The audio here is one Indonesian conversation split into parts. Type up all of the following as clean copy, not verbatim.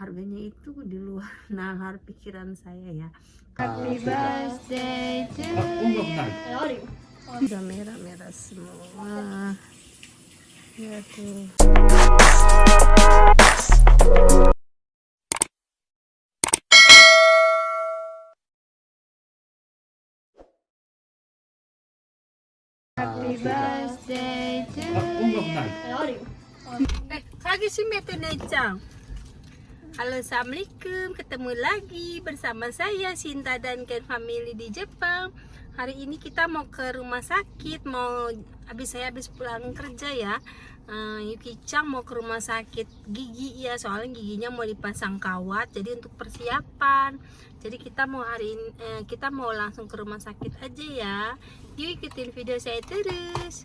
harganya itu di luar nalar pikiran saya ya. Happy birthday to you. Udah merah-merah semua ya tuh. Happy birthday to you. Kage shimete Necang. Halo, assalamualaikum, ketemu lagi bersama saya Sinta dan Ken Family di Jepang. Hari ini kita mau ke rumah sakit, saya habis pulang kerja ya. Yuki-chan mau ke rumah sakit gigi ya, soalnya giginya mau dipasang kawat, jadi untuk persiapan. Jadi kita mau kita mau langsung ke rumah sakit aja ya. Yuk ikutin video saya terus.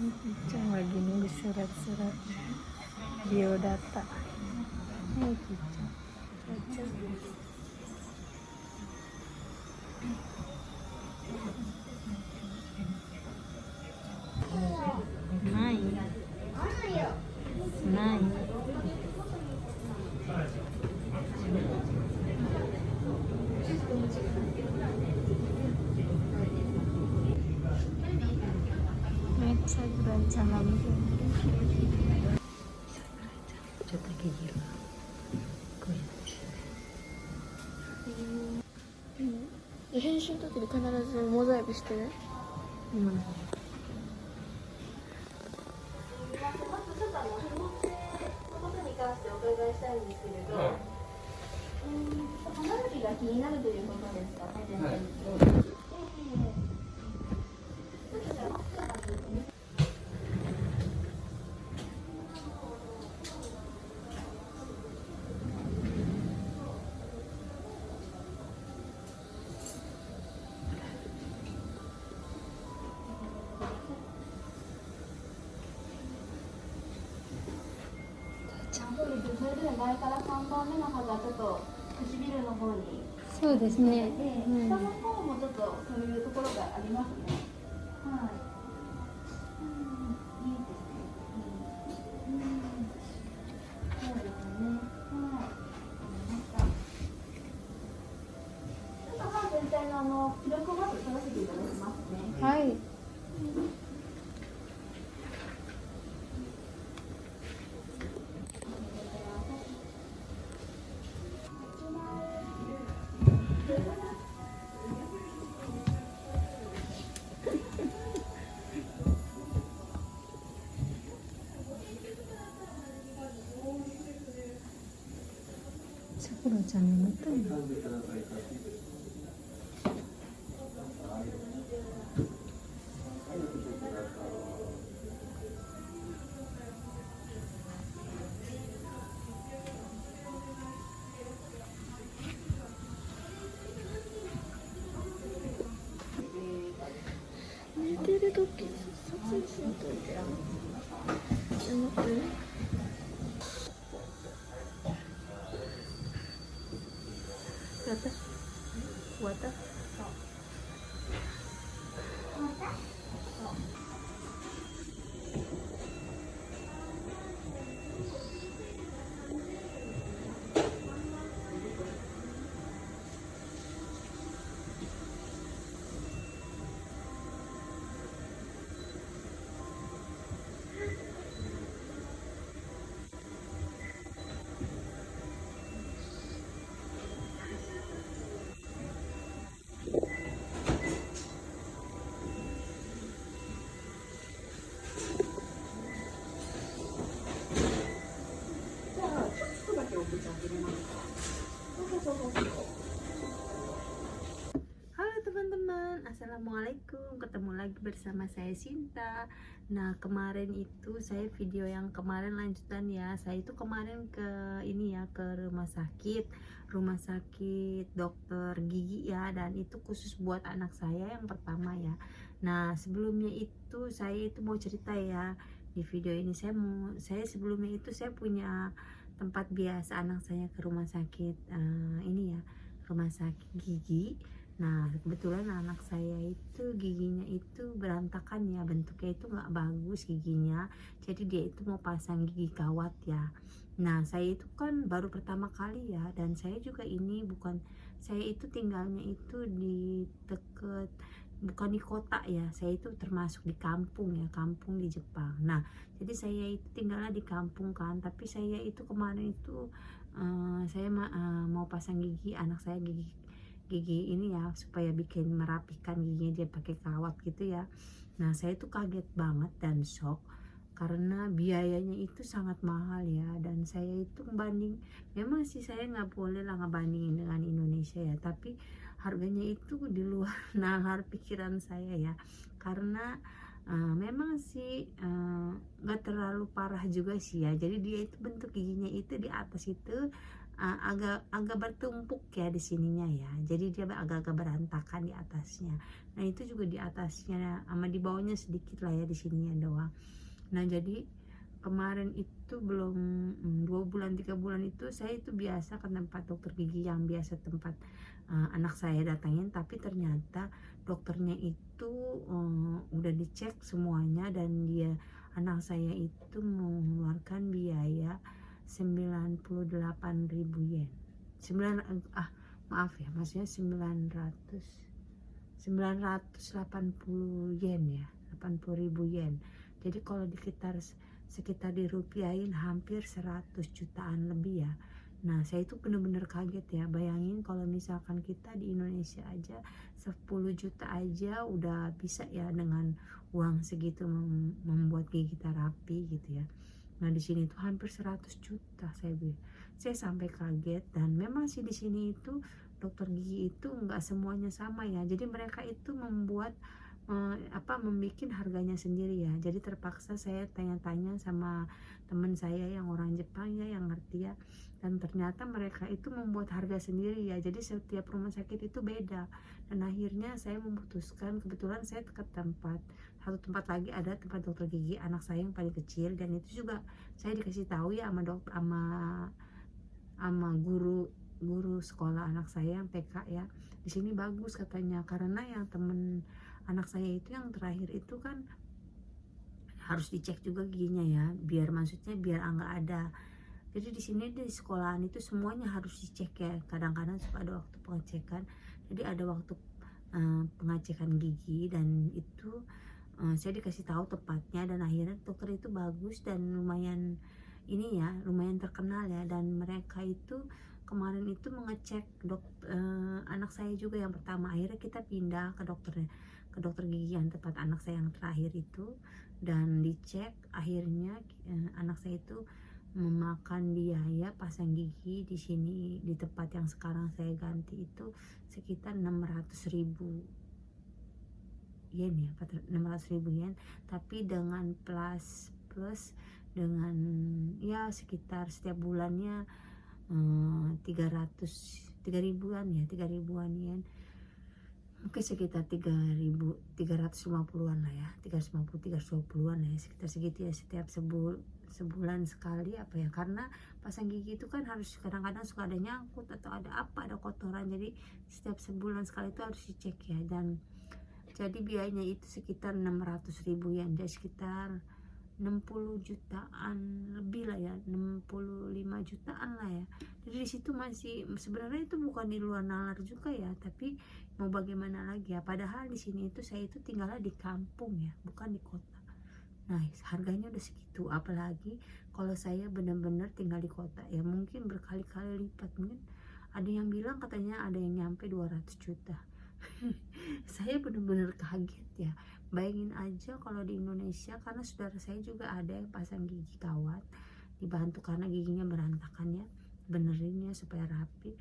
Kicang lagi nunggu surat-surat biodata. Kicang. Naik. Berencana coba gigi lo. 編集の時に必ずモザイクしてね。それで前から3番目の歯がちょっと唇の方に。そうですね。下の方もちょっとそういうところがありますね。はい。いいですね。そうですね。はい。ちょっと歯全体の記録をまず取らせていただきますね。はい。さくらちゃん眠ったの？寝てる時撮影しんといて。眠ってる？終わった？ Assalamualaikum, ketemu lagi bersama saya Sinta. Nah, kemarin itu saya video yang kemarin lanjutan ya. Saya itu kemarin ke ini ya, ke rumah sakit dokter gigi ya, dan itu khusus buat anak saya yang pertama ya. Nah, sebelumnya itu saya itu mau cerita ya. Di video ini saya sebelumnya itu saya punya tempat biasa anak saya ke rumah sakit ini ya, rumah sakit gigi. Nah, kebetulan anak saya itu giginya itu berantakan ya, bentuknya itu nggak bagus giginya. Jadi dia itu mau pasang gigi kawat ya. Nah, saya itu kan baru pertama kali ya, dan saya juga saya itu tinggalnya itu di deket, bukan di kota ya, saya itu termasuk di kampung ya, kampung di Jepang. Nah, jadi saya itu tinggalnya di kampung kan, tapi saya itu kemarin itu saya mau pasang gigi anak saya, gigi ini ya, supaya bikin merapikan giginya dia pakai kawat gitu ya. Nah, saya tuh kaget banget dan shock karena biayanya itu sangat mahal ya, dan saya itu memang sih saya nggak boleh lah ngebandingin dengan Indonesia ya, tapi harganya itu di luar nalar pikiran saya ya, karena memang sih nggak terlalu parah juga sih ya. Jadi dia itu bentuk giginya itu di atas itu agak bertumpuk ya di sininya ya, jadi dia agak-agak berantakan di atasnya. Nah, itu juga di atasnya sama di bawahnya sedikit lah ya, di sininya doang. Nah, jadi kemarin itu belum 2 bulan 3 bulan itu saya itu biasa ke tempat dokter gigi yang biasa tempat anak saya datangin, tapi ternyata dokternya itu udah dicek semuanya, dan anak saya itu mengeluarkan biaya 98.000 yen. Maaf ya, maksudnya 980 yen ya, 80.000 yen. Jadi kalau sekitar dirupiahin hampir 100 jutaan lebih ya. Nah, saya itu bener-bener kaget ya. Bayangin kalau misalkan kita di Indonesia aja 10 juta aja udah bisa ya, dengan uang segitu membuat gigi kita rapi gitu ya. Nah, di sini tuh hampir 100 juta saya sampai kaget. Dan memang sih di sini itu dokter gigi itu nggak semuanya sama ya. Jadi mereka itu membuat membikin harganya sendiri ya. Jadi terpaksa saya tanya-tanya sama teman saya yang orang Jepang ya, yang ngerti ya. Dan ternyata mereka itu membuat harga sendiri ya. Jadi setiap rumah sakit itu beda. Dan akhirnya saya memutuskan, kebetulan saya ke satu tempat lagi, ada tempat dokter gigi anak saya yang paling kecil, dan itu juga saya dikasih tahu ya sama guru sekolah anak saya yang TK ya. Di sini bagus katanya, karena yang temen anak saya itu yang terakhir itu kan harus dicek juga giginya ya, biar nggak ada. Jadi di sini di sekolahan itu semuanya harus dicek ya. Kadang-kadang suka ada waktu pengecekan, jadi ada waktu pengecekan gigi, dan itu saya dikasih tahu tepatnya, dan akhirnya dokter itu bagus dan lumayan terkenal ya. Dan mereka itu kemarin itu mengecek anak saya juga yang pertama. Akhirnya kita pindah ke dokter gigi yang tempat anak saya yang terakhir itu, dan dicek. Akhirnya anak saya itu memakan biaya pasang gigi di sini, di tempat yang sekarang saya ganti itu sekitar 600.000 yen ya, 600.000 yen, tapi dengan plus dengan ya sekitar setiap bulannya 3 ribuan yen, mungkin sekitar 350-an lah ya, 350-320-an lah ya, sekitar segitu ya, setiap sebulan sekali apa ya, karena pasang gigi itu kan harus kadang-kadang suka ada nyangkut atau ada kotoran, jadi setiap sebulan sekali itu harus dicek ya. Dan jadi biayanya itu sekitar 600.000 yen, jadi sekitar 60 jutaan lebih lah ya, 65 jutaan lah ya. Jadi di situ masih sebenarnya itu bukan di luar nalar juga ya, tapi mau bagaimana lagi ya, padahal di sini itu saya itu tinggalnya di kampung ya, bukan di kota. Nah, harganya udah segitu, apalagi kalau saya benar-benar tinggal di kota ya, mungkin berkali-kali lipat. Mungkin ada yang bilang katanya ada yang nyampe 200 juta. Saya benar-benar kaget ya. Bayangin aja kalau di Indonesia, karena saudara saya juga ada yang pasang gigi kawat, dibantu karena giginya berantakan ya, benerin ya supaya rapi,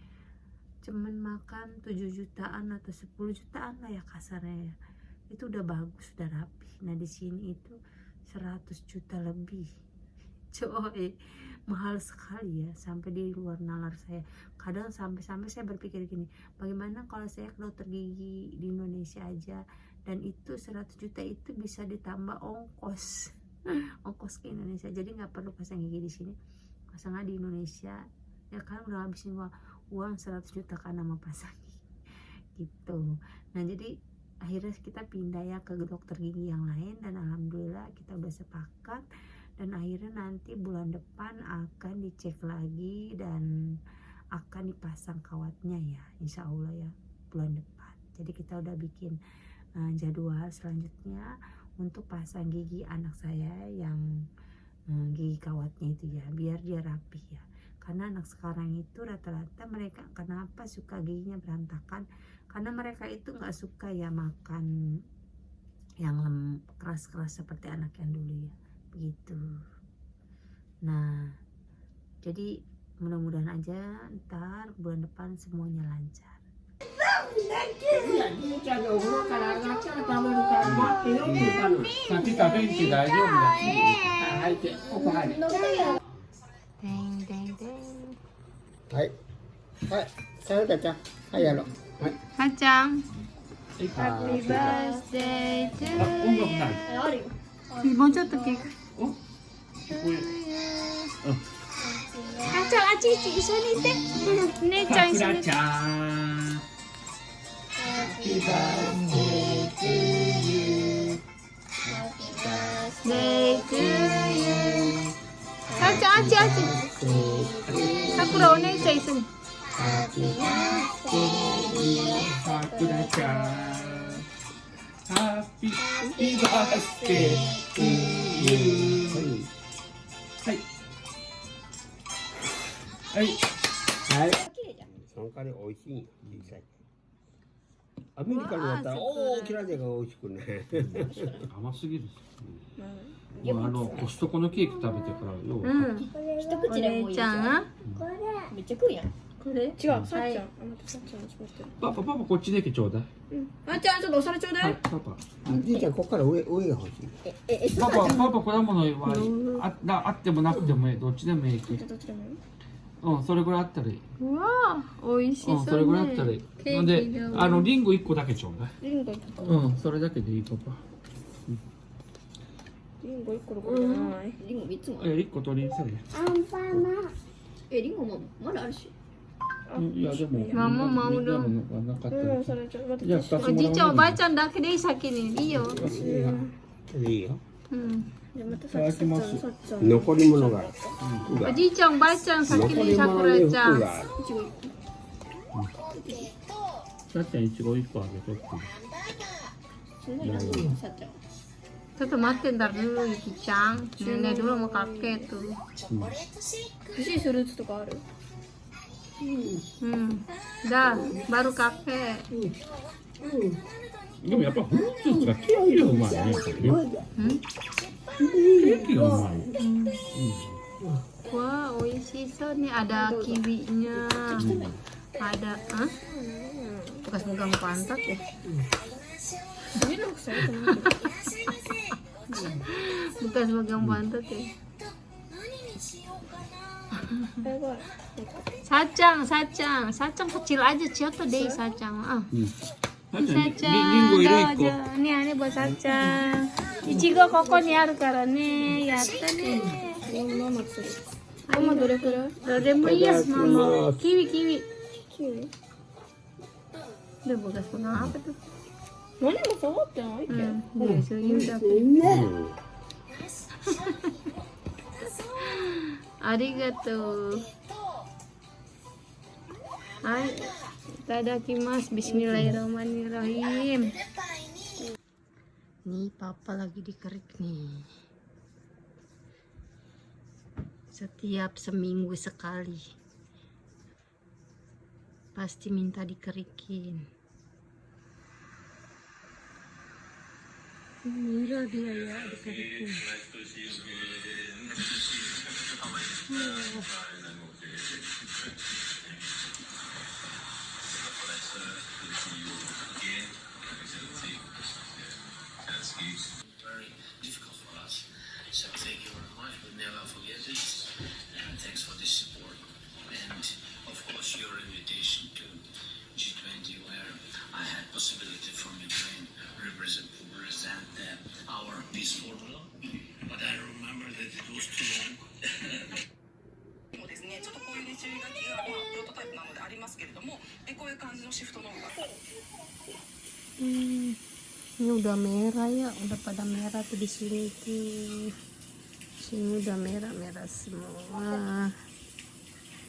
cuman makan 7 jutaan atau 10 jutaan lah ya kasarnya ya. itu udah bagus, udah rapi. Nah di sini itu 100 juta lebih, coy, mahal sekali ya, sampai di luar nalar saya. Kadang sampai saya berpikir gini, bagaimana kalau saya ke dokter gigi di Indonesia aja, dan itu 100 juta itu bisa ditambah ongkos ongkos ke Indonesia, jadi nggak perlu pasang gigi di sini, pasangnya di Indonesia ya kan, udah habisin uang 100 juta karena mau pasang gigi gitu. Nah jadi akhirnya kita pindah ya ke dokter gigi yang lain, dan alhamdulillah kita udah sepakat, dan akhirnya nanti bulan depan akan dicek lagi dan akan dipasang kawatnya ya, insya Allah ya, bulan depan. Jadi kita udah bikin jadwal selanjutnya untuk pasang gigi anak saya yang gigi kawatnya itu ya, biar dia rapi ya. Karena anak sekarang itu rata-rata mereka kenapa suka giginya berantakan, karena mereka itu nggak suka ya makan yang keras-keras seperti anak yang dulu ya, begitu. Nah jadi mudah-mudahan aja ntar bulan depan semuanya lancar. いや、りゅうちゃんがお風呂から上がったら食べるから待ってよって言ったの。先食べんって大丈夫だし。入って、ここ入る。 Deng deng deng. はい。はい。さよたちゃん。はい、やろう。はい。 Kacang, あ happy birthday to 音楽ない。 you. Mau jatuh cake. お、これ。 Kacang, Aci, isoni teh. Necang さくら isoni. ちゃん。 Happy birthday to you. Day to you. Kacang, Aci. Sakura o necang isoni. Happy birthday. さくらちゃん。ハッピーバースデー to you。はい。はい。はい。その代わり美味しいよ、小さい。アメリカのやったら大きなでが美味しくね。甘すぎる。コストコのケーキ食べてからよ。 一口でもいいじゃん。 Necang, ah? めっちゃ食うやん。 Kore. 違う、さっちゃん。あ、待って、さっちゃん間違ってる。パパこっちだけちょうだい。あっちゃん、ちょっとお皿ちょうだ。はいい、パパ。じいちゃん、ここから上が欲しい。パパ果物はあってもなくてもいい。どっちでもいいけど。どっちでもいい。うん、それぐらいあったらいい。 Wow, 美味しそうね。それぐらいあったらいい。ケーほんでキだわ、リンゴ1個だけちょうだい。リンゴ1個。うん、それだけでいい、パパ。リンゴ1個どころじゃない。リンゴ3つもある。 1個取りにせね。リンゴもまだあるし。いや、でも、ママママみんなのがなかったら。それちょっと待って。じゃあ、2つもら Oじいちゃんおばあちゃんだけで先にいいよ。いいよ。うん。じゃあまたいただきますさっちゃん。残り物がある。おじいちゃんおばあちゃん先残にさくり物にらちゃん。服がある。いちご1さっちゃんいちご1個あげとって。個。それならさっちゃん。 Tuh matiin ntar dulu Cicang. Nenek dulu mau kakek tuh. 欲しいフルーツとかある？ Dah, baru kakek. でもやっぱフルーツがケーキがうまいね。ケーキがうまい。 Wah, oishishou nih, ada kiwinya. Ada, ah? Bekas megang pantat ya? 見なくされてない。 Bekas megang pantat ya? やばい。 Sacang kecil aja, Cioto deh sacang. Ah, さっちゃん、リン sacang. ゴ色 Dah, 1個。 dah. Nih buat sacang. Ichigo koko nih aru kara nih. Yatta nih. ママつる。ママどれくらい？ Dodemu iya, mama. Kiwi. キウイ。 Udah bekas pegang apa tuh? 何も触ってないけど。 Biasa udah. Arigato. Hai, itadakimasu. Bismillahirrahmanirrahim. Nih papa lagi dikerik nih. Setiap seminggu sekali pasti minta dikerikin. Mira dia ya dikerikin. very difficult for us. So thank you very much. We'll never forget this. And thanks for the support. And of course your invitation to G20 where I had possibility from Ukraine represent our peace formula. But I remember that it was too long. もですね、ちょっとこういうね注意書きが、プロトタイプなのでありますけれども、こういう感じのシフトの方が Ini udah merah ya, udah pada merah tuh di sini tuh. Sini udah merah-merah semua.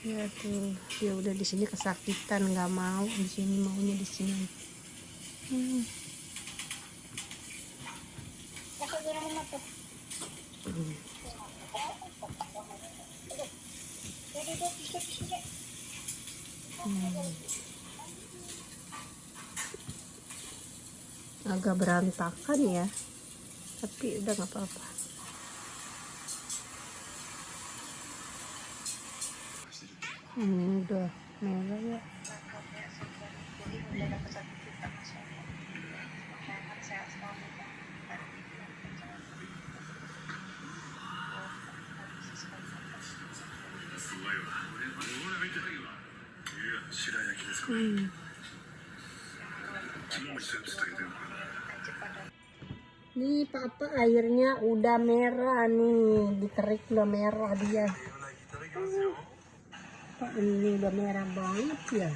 Ya tuh, dia udah di sini kesakitan, nggak mau di sini, maunya di sini. Agak berantakan ya, tapi udah nggak apa-apa. Udah merah ya. Nih papa airnya udah merah nih, diterik udah merah dia. Pak ini udah merah banget ya.